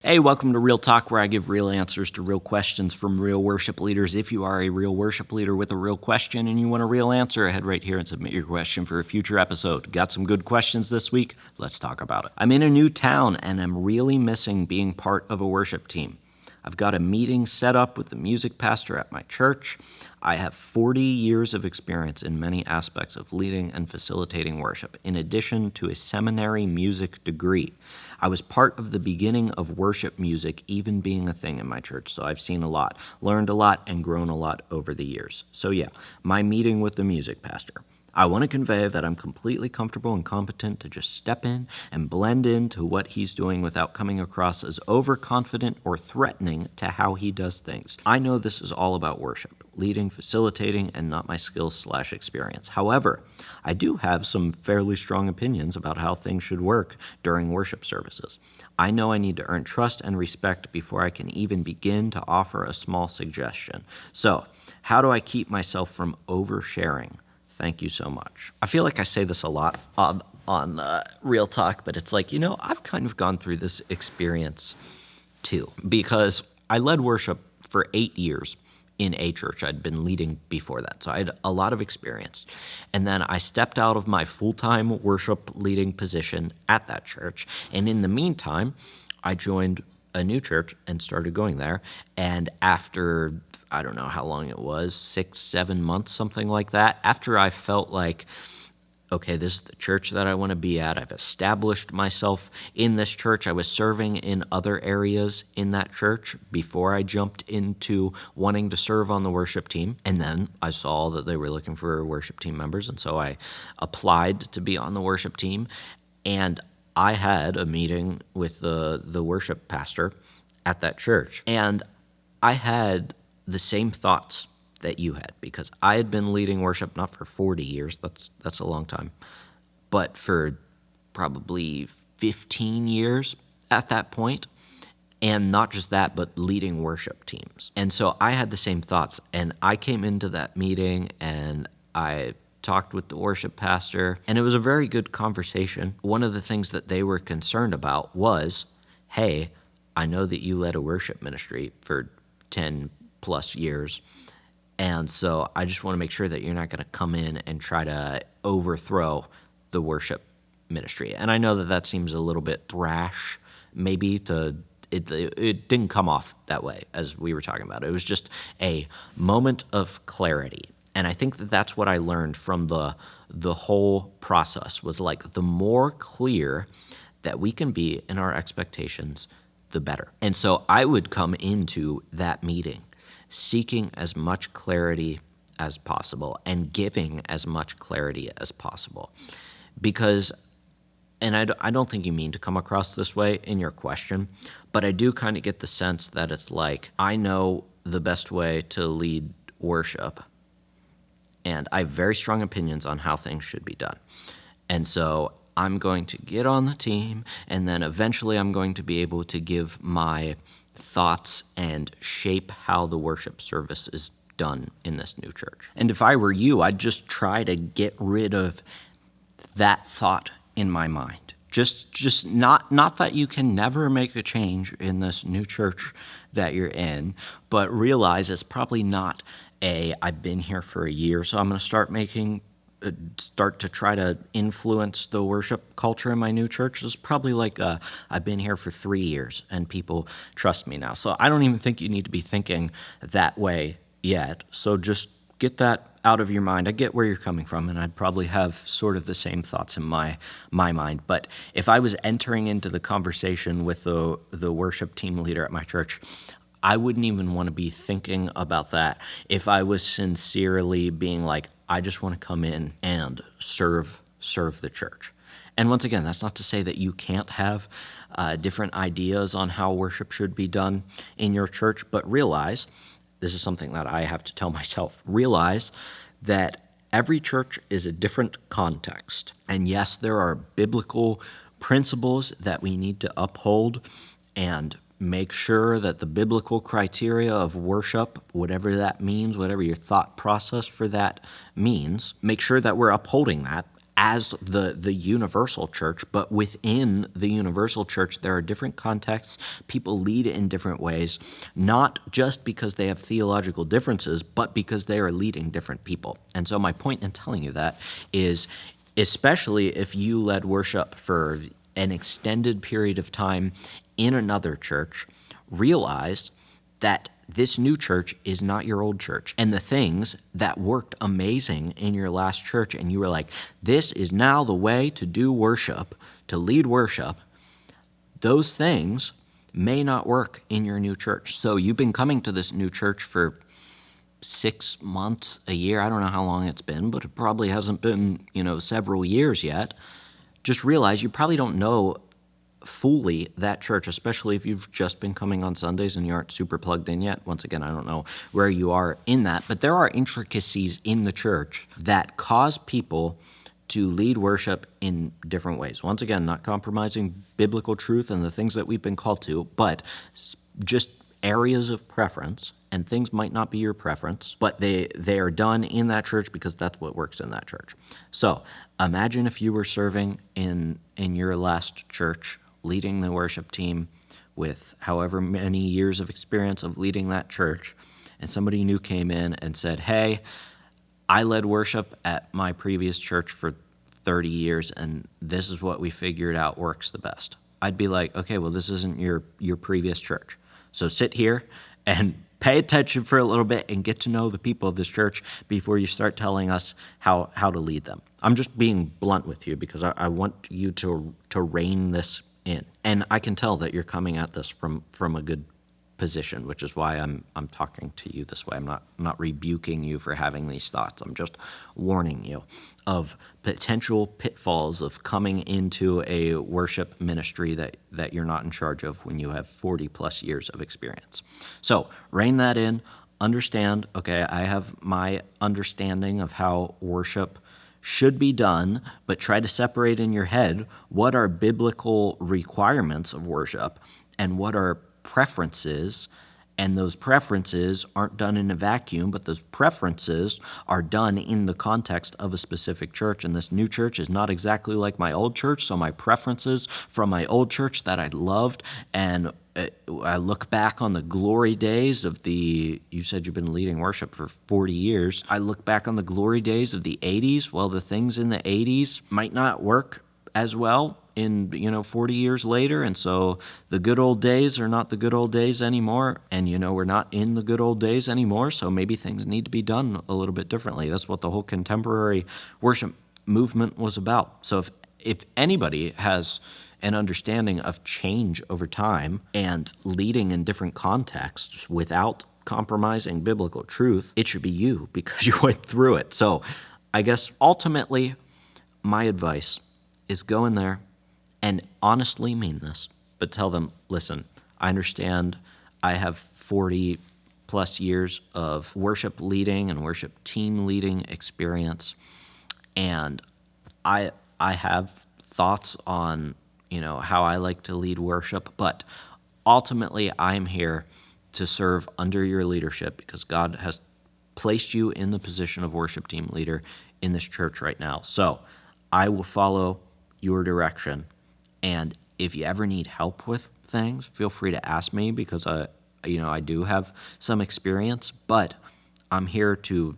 Hey, welcome to Real Talk, where I give real answers to real questions from real worship leaders. If you are a real worship leader with a real question and you want a real answer, head right here and submit your question for a future episode. Got some good questions this week? Let's talk about it. I'm in a new town and I'm really missing being part of a worship team. I've got a meeting set up with the music pastor at my church. I have 40 years of experience in many aspects of leading and facilitating worship, in addition to a seminary music degree. I was part of the beginning of worship music even being a thing in my church, so I've seen a lot, learned a lot, and grown a lot over the years. So yeah, my meeting with the music pastor. I want to convey that I'm completely comfortable and competent to just step in and blend into what he's doing without coming across as overconfident or threatening to how he does things. I know this is all about worship, leading, facilitating, and not my skills/experience. However, I do have some fairly strong opinions about how things should work during worship services. I know I need to earn trust and respect before I can even begin to offer a small suggestion. So, how do I keep myself from oversharing? Thank you so much. I feel like I say this a lot on Real Talk, but it's like, I've kind of gone through this experience too, because I led worship for 8 years in a church. I'd been leading before that, so I had a lot of experience. And then I stepped out of my full-time worship leading position at that church, and in the meantime, I joined a new church and started going there. And after, I don't know how long it was, 6-7 months, something like that, after I felt like, okay, this is the church that I want to be at. I've established myself in this church. I was serving in other areas in that church before I jumped into wanting to serve on the worship team. And then I saw that they were looking for worship team members, and so I applied to be on the worship team. And I had a meeting with the worship pastor at that church, and I had the same thoughts that you had, because I had been leading worship not for 40 years, that's a long time, but for probably 15 years at that point, and not just that, but leading worship teams. And so I had the same thoughts, and I came into that meeting and I talked with the worship pastor, and it was a very good conversation. One of the things that they were concerned about was, hey, I know that you led a worship ministry for 10 plus years, and so I just want to make sure that you're not going to come in and try to overthrow the worship ministry. And I know that that seems a little bit brash, maybe it didn't come off that way as we were talking about. It was just a moment of clarity. And I think that that's what I learned from the whole process, was like, the more clear that we can be in our expectations, the better. And so I would come into that meeting seeking as much clarity as possible and giving as much clarity as possible. Because, and I don't think you mean to come across this way in your question, but I do kind of get the sense that it's like, I know the best way to lead worship, and I have very strong opinions on how things should be done. And so I'm going to get on the team, and then eventually I'm going to be able to give my thoughts and shape how the worship service is done in this new church. And if I were you, I'd just try to get rid of that thought in my mind. Just not that you can never make a change in this new church that you're in, but realize it's probably not I've been here for a year, so I'm going to start to try to influence the worship culture in my new church. It's probably like I've been here for 3 years and people trust me now. So I don't even think you need to be thinking that way yet. So just get that out of your mind. I get where you're coming from, and I'd probably have sort of the same thoughts in my mind. But if I was entering into the conversation with the worship team leader at my church, I wouldn't even want to be thinking about that if I was sincerely being like, I just want to come in and serve the church. And once again, that's not to say that you can't have different ideas on how worship should be done in your church, but realize, this is something that I have to tell myself, realize that every church is a different context. And yes, there are biblical principles that we need to uphold and make sure that the biblical criteria of worship, whatever that means, whatever your thought process for that means, make sure that we're upholding that as the universal church, but within the universal church, there are different contexts. People lead in different ways, not just because they have theological differences, but because they are leading different people. And so my point in telling you that is, especially if you led worship for an extended period of time in another church, realize that this new church is not your old church. And the things that worked amazing in your last church, and you were like, this is now the way to do worship, to lead worship, those things may not work in your new church. So you've been coming to this new church for 6 months, a year. I don't know how long it's been, but it probably hasn't been, several years yet. Just realize you probably don't know fully that church, especially if you've just been coming on Sundays and you aren't super plugged in yet. Once again, I don't know where you are in that, but there are intricacies in the church that cause people to lead worship in different ways. Once again, not compromising biblical truth and the things that we've been called to, but just areas of preference, and things might not be your preference, but they are done in that church because that's what works in that church. So imagine if you were serving in your last church, leading the worship team with however many years of experience of leading that church, and somebody new came in and said, hey, I led worship at my previous church for 30 years, and this is what we figured out works the best. I'd be like, okay, well, this isn't your previous church. So sit here and pay attention for a little bit and get to know the people of this church before you start telling us how to lead them. I'm just being blunt with you because I want you to rein this in. And I can tell that you're coming at this from a good position, which is why I'm talking to you this way. I'm not rebuking you for having these thoughts. I'm just warning you of potential pitfalls of coming into a worship ministry that you're not in charge of when you have 40 plus years of experience. So rein that in, understand, okay, I have my understanding of how worship should be done, but try to separate in your head what are biblical requirements of worship and what are preferences, and those preferences aren't done in a vacuum, but those preferences are done in the context of a specific church, and this new church is not exactly like my old church, so my preferences from my old church that I loved, and I look back on the glory days of you said you've been leading worship for 40 years, I look back on the glory days of the 80s, well, the things in the 80s might not work as well in 40 years later, and so the good old days are not the good old days anymore, and we're not in the good old days anymore, so maybe things need to be done a little bit differently. That's what the whole contemporary worship movement was about. So if anybody has an understanding of change over time and leading in different contexts without compromising biblical truth, it should be you, because you went through it. So I guess ultimately my advice is go in there and honestly mean this, but tell them, listen, I understand I have 40 plus years of worship leading and worship team leading experience, and I have thoughts on, how I like to lead worship, but ultimately I'm here to serve under your leadership because God has placed you in the position of worship team leader in this church right now. So I will follow your direction. And if you ever need help with things, feel free to ask me because I do have some experience, but I'm here to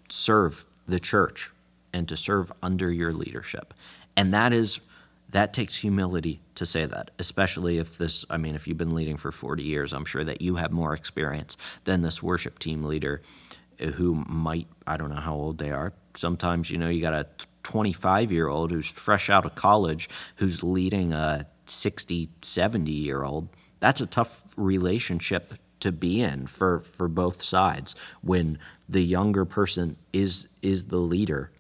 serve the church and to serve under your leadership. And that takes humility to say that, especially if you've been leading for 40 years, I'm sure that you have more experience than this worship team leader who might, I don't know how old they are. Sometimes, you got a 25-year-old who's fresh out of college who's leading a 60, 70-year-old. That's a tough relationship to be in for both sides when the younger person is the leader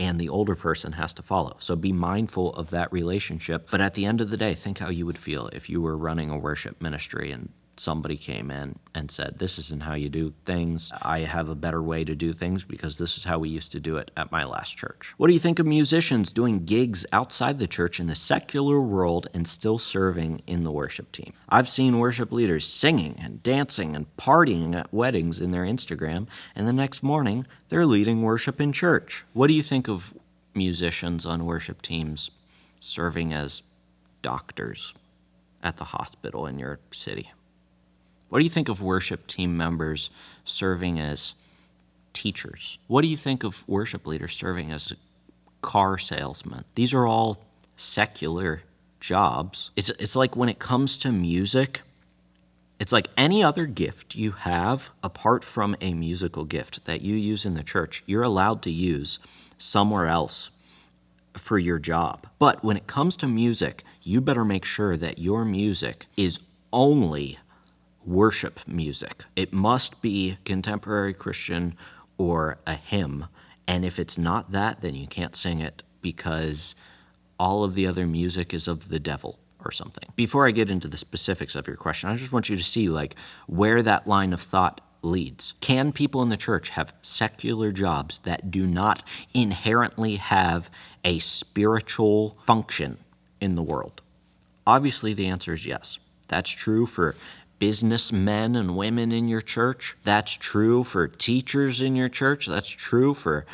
and the older person has to follow. So be mindful of that relationship. But at the end of the day, think how you would feel if you were running a worship ministry and somebody came in and said, this isn't how you do things. I have a better way to do things because this is how we used to do it at my last church. What do you think of musicians doing gigs outside the church in the secular world and still serving in the worship team? I've seen worship leaders singing and dancing and partying at weddings in their Instagram, and the next morning they're leading worship in church. What do you think of musicians on worship teams serving as doctors at the hospital in your city? What do you think of worship team members serving as teachers? What do you think of worship leaders serving as car salesmen? These are all secular jobs. It's like when it comes to music, it's like any other gift you have apart from a musical gift that you use in the church, you're allowed to use somewhere else for your job. But when it comes to music, you better make sure that your music is only worship music. It must be contemporary Christian or a hymn. And if it's not that, then you can't sing it because all of the other music is of the devil or something. Before I get into the specifics of your question, I just want you to see like where that line of thought leads. Can people in the church have secular jobs that do not inherently have a spiritual function in the world? Obviously, the answer is yes. That's true for businessmen and women in your church. That's true for teachers in your church. That's true for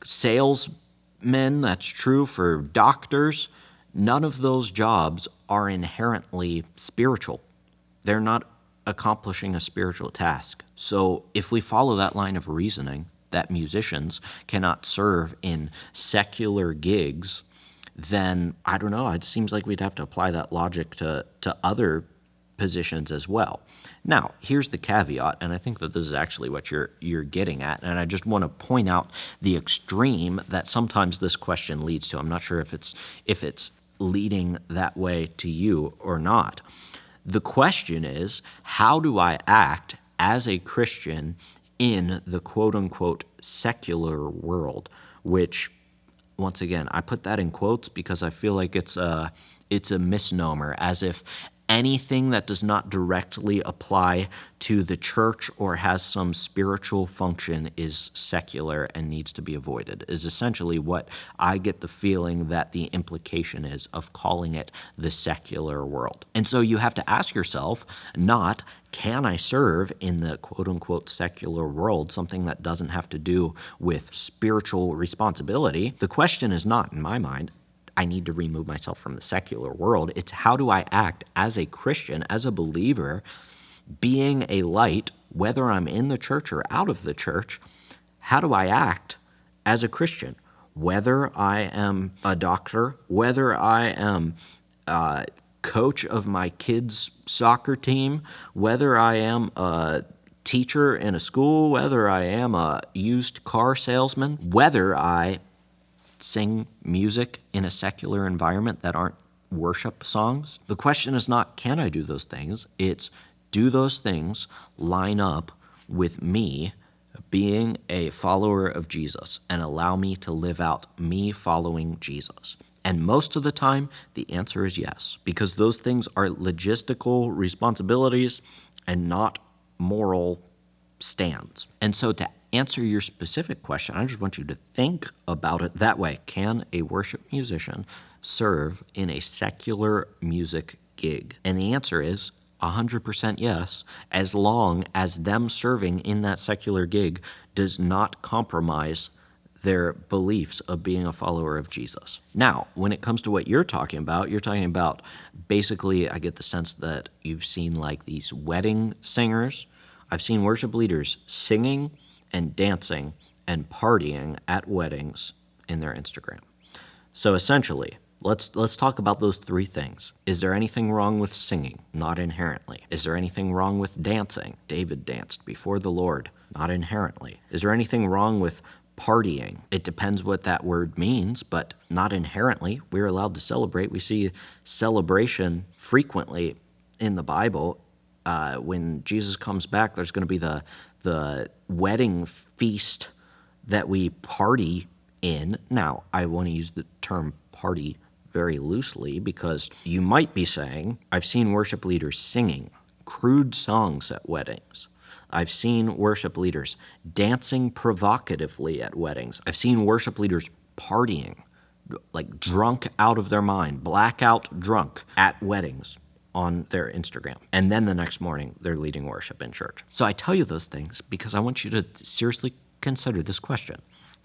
salesmen. That's true for doctors. None of those jobs are inherently spiritual. They're not accomplishing a spiritual task. So if we follow that line of reasoning, that musicians cannot serve in secular gigs, then I don't know, it seems like we'd have to apply that logic to other positions as well. Now, here's the caveat, and I think that this is actually what you're getting at, and I just want to point out the extreme that sometimes this question leads to. I'm not sure if it's leading that way to you or not. The question is, how do I act as a Christian in the quote-unquote secular world, which, once again, I put that in quotes because I feel like it's a misnomer, as if anything that does not directly apply to the church or has some spiritual function is secular and needs to be avoided, is essentially what I get the feeling that the implication is of calling it the secular world. And so you have to ask yourself, not, can I serve in the quote-unquote secular world, something that doesn't have to do with spiritual responsibility? The question is not, in my mind, I need to remove myself from the secular world. It's how do I act as a Christian, as a believer, being a light, whether I'm in the church or out of the church? How do I act as a Christian? Whether I am a doctor, whether I am coach of my kids' soccer team, whether I am a teacher in a school, whether I am a used car salesman, whether I sing music in a secular environment that aren't worship songs. The question is not, can I do those things? It's, do those things line up with me being a follower of Jesus and allow me to live out me following Jesus? And most of the time, the answer is yes, because those things are logistical responsibilities and not moral stands. And so to answer your specific question, I just want you to think about it that way. Can a worship musician serve in a secular music gig? And the answer is 100% yes, as long as them serving in that secular gig does not compromise their beliefs of being a follower of Jesus. Now, when it comes to what you're talking about basically, I get the sense that you've seen like these wedding singers. I've seen worship leaders singing and dancing and partying at weddings in their Instagram. So essentially, let's talk about those three things. Is there anything wrong with singing? Not inherently. Is there anything wrong with dancing? David danced before the Lord. Not inherently. Is there anything wrong with partying? It depends what that word means, but not inherently. We're allowed to celebrate. We see celebration frequently in the Bible. When Jesus comes back, there's going to be the wedding feast that we party in. Now, I want to use the term party very loosely because you might be saying, I've seen worship leaders singing crude songs at weddings. I've seen worship leaders dancing provocatively at weddings. I've seen worship leaders partying, like drunk out of their mind, blackout drunk at weddings on their Instagram. And then the next morning, they're leading worship in church. So I tell you those things because I want you to seriously consider this question.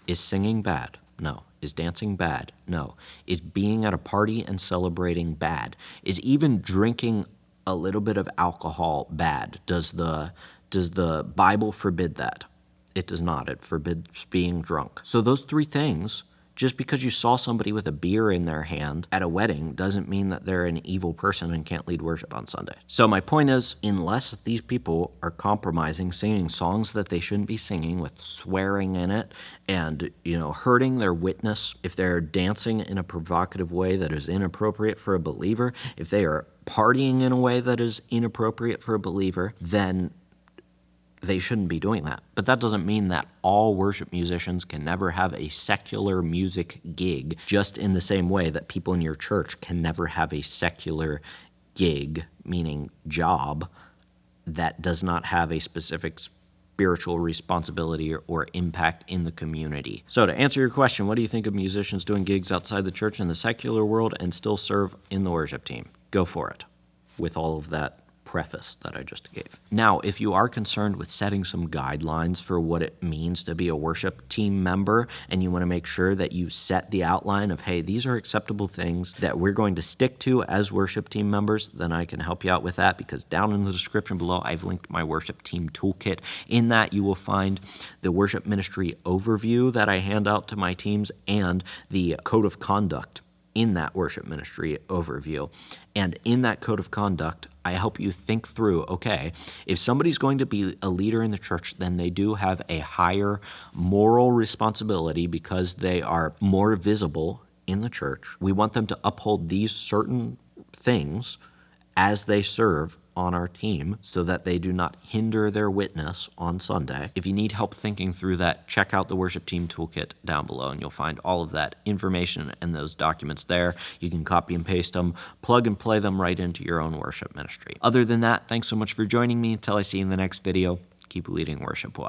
Is singing bad? No. Is dancing bad? No. Is being at a party and celebrating bad? Is even drinking a little bit of alcohol bad? Does the Bible forbid that? It does not. It forbids being drunk. So those three things, just because you saw somebody with a beer in their hand at a wedding doesn't mean that they're an evil person and can't lead worship on Sunday. So my point is, unless these people are compromising, singing songs that they shouldn't be singing with swearing in it and, hurting their witness, if they're dancing in a provocative way that is inappropriate for a believer, if they are partying in a way that is inappropriate for a believer, then they shouldn't be doing that. But that doesn't mean that all worship musicians can never have a secular music gig, just in the same way that people in your church can never have a secular gig, meaning job, that does not have a specific spiritual responsibility or impact in the community. So to answer your question, what do you think of musicians doing gigs outside the church in the secular world and still serve in the worship team? Go for it, with all of that preface that I just gave. Now, if you are concerned with setting some guidelines for what it means to be a worship team member, and you want to make sure that you set the outline of, hey, these are acceptable things that we're going to stick to as worship team members, then I can help you out with that, because down in the description below, I've linked my worship team toolkit. In that, you will find the worship ministry overview that I hand out to my teams and the code of conduct in that worship ministry overview. And in that code of conduct, I help you think through, okay, if somebody's going to be a leader in the church, then they do have a higher moral responsibility because they are more visible in the church. We want them to uphold these certain things as they serve on our team so that they do not hinder their witness on Sunday. If you need help thinking through that, check out the worship team toolkit down below, and you'll find all of that information and those documents there. You can copy and paste them, plug and play them right into your own worship ministry. Other than that, thanks so much for joining me. Until I see you in the next video, keep leading worship well.